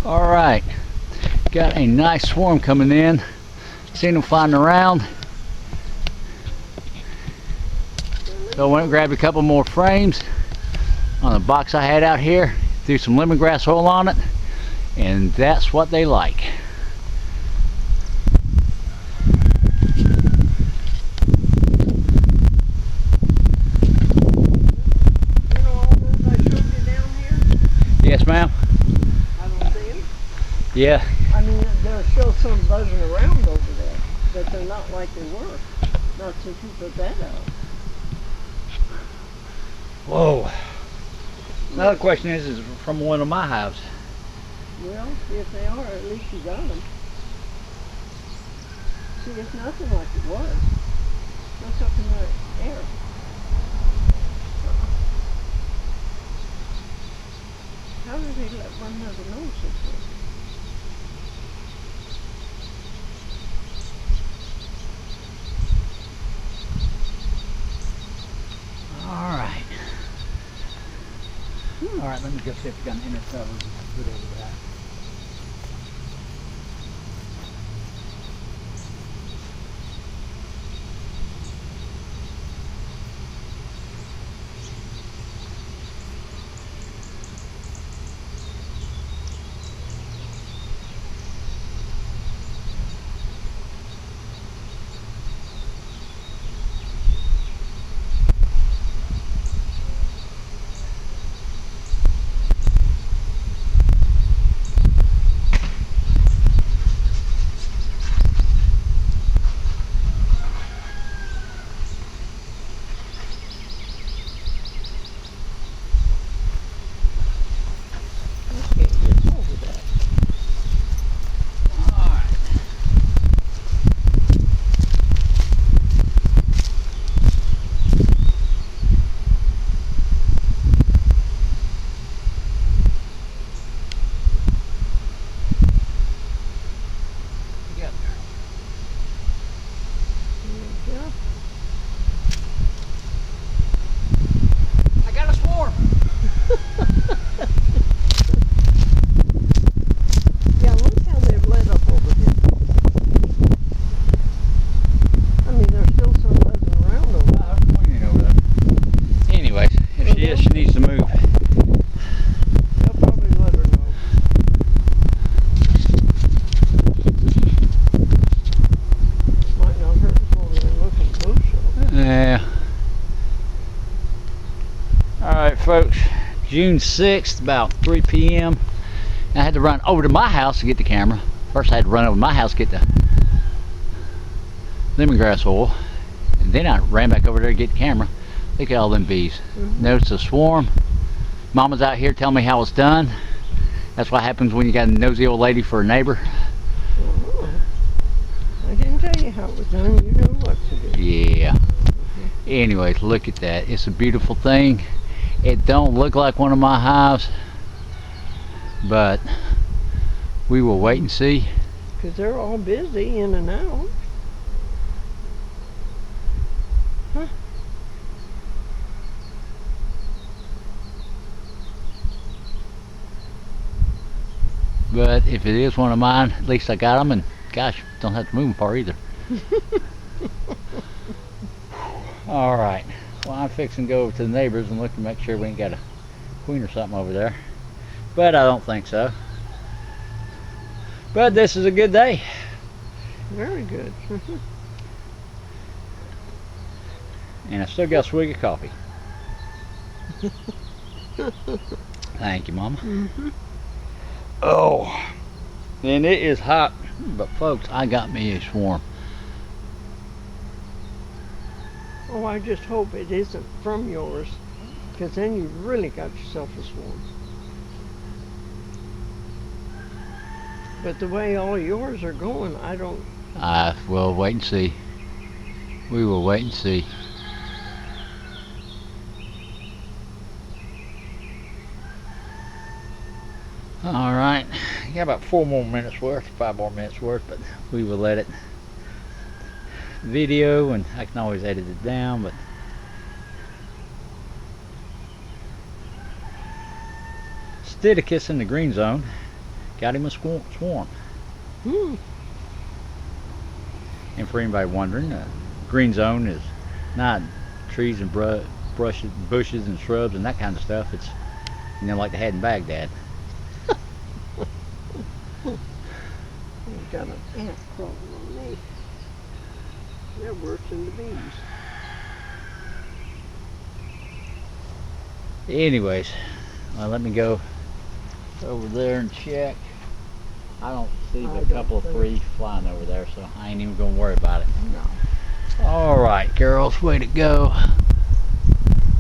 All right, got a nice swarm coming in. Seen them flying around. So I went and grabbed a couple more frames on the box I had out here. Threw some lemongrass oil on it, and that's what they like. Yes, ma'am. I don't see them. Yeah. I mean, there's still some buzzing around over there, but they're not like they were. Not since you put that out. Whoa. Another question is it from one of my hives? Well, if they are, at least you got them. See, it's nothing like it was. What's up in the air? How did they let one another know such a Alright. Alright, let me go see if we got an inner cover and put over that. I got a swarm. Yeah, look how they've lit up over here. I mean, there's still some buzzing around over there. I'm pointing over there. Anyways, if she is, she needs to move. They'll probably let her know. Might not hurt us over there looking close. Yeah. Alright folks, June 6th, about 3 p.m. I had to run over to my house to get the camera. First I had to run over to my house to get the lemongrass oil. And then I ran back over there to get the camera. Look at all them bees. Notice the swarm. Mama's out here telling me how it's done. That's what happens when you got a nosy old lady for a neighbor. I didn't tell you how it was done. You know what to do. Yeah. Anyways, look at that. It's a beautiful thing. It don't look like one of my hives, but we will wait and see. Because they're all busy in and out. Huh. But if it is one of mine, at least I got them, and gosh, don't have to move them far either. All right. Well, I'm fixing to go over to the neighbors and look to make sure we ain't got a queen or something over there. But I don't think so. But this is a good day. Very good. And I still got a swig of coffee. Thank you, Mama. Oh, and it is hot. But folks, I got me a swarm. Oh, I just hope it isn't from yours, because then you really got yourself a swarm. But the way all yours are going, I don't... We'll wait and see. We will wait and see. All right, got about 4 more minutes worth, 5 more minutes worth, but we will let it video, and I can always edit it down, but Stidicus in the green zone got him a swarm. Hmm. And for anybody wondering, green zone is not trees and bushes and shrubs and that kind of stuff. It's, you know, like they had in Baghdad. I've got an ant crawling on me. They're worse than the bees. Anyways, let me go over there and check. I don't see but a couple of free flying over there, so I ain't even gonna worry about it. No. All right, girls, way to go.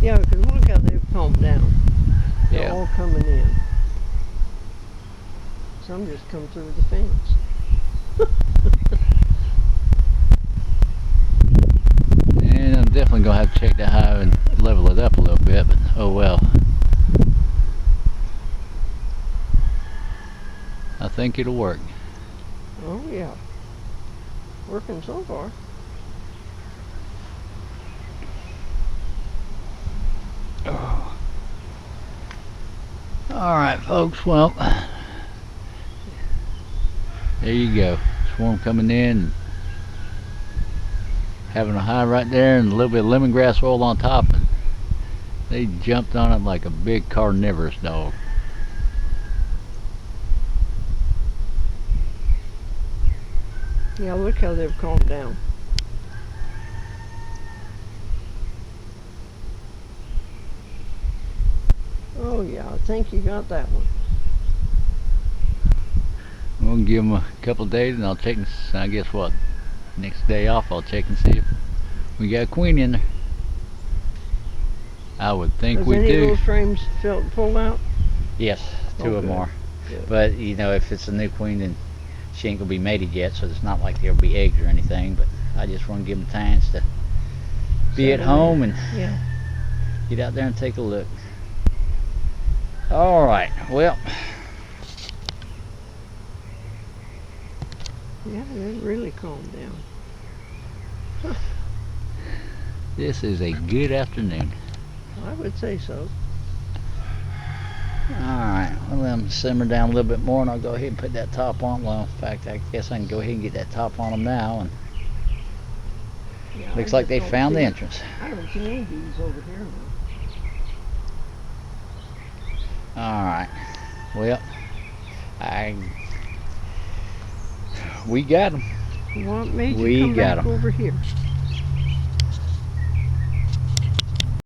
Yeah, because look how they've calmed down. They're Yeah. all coming in. Some just come through the fence. And I'm definitely gonna have to check that hive and level it up a little bit, but oh well. I think it'll work. Oh yeah. Working so far. Oh. All right, folks. Well, there you go. Swarm coming in, having a hive right there, and a little bit of lemongrass oil on top. And they jumped on it like a big carnivorous dog. Yeah, look how they've calmed down. Oh yeah, I think you got that one. I'm gonna give them a couple of days, and I'll check. I guess what? Next day off, I'll check and see if we got a queen in there. I would think we Has any do. of those frames pulled out? Yes, two of them are. Good. But you know, if it's a new queen, then she ain't gonna be mated yet, so it's not like there'll be eggs or anything. But I just want to give them a chance to be at home and get out there and take a look. All right, well. Yeah, they've really calmed down. This is a good afternoon. I would say so. Alright, well, let them simmer down a little bit more and I'll go ahead and put that top on. Well, in fact, I guess I can go ahead and get that top on them now. And Yeah, looks like they found the entrance. I don't see any bees over here now. Alright, well, we got them. What made you We come got back 'em. over here?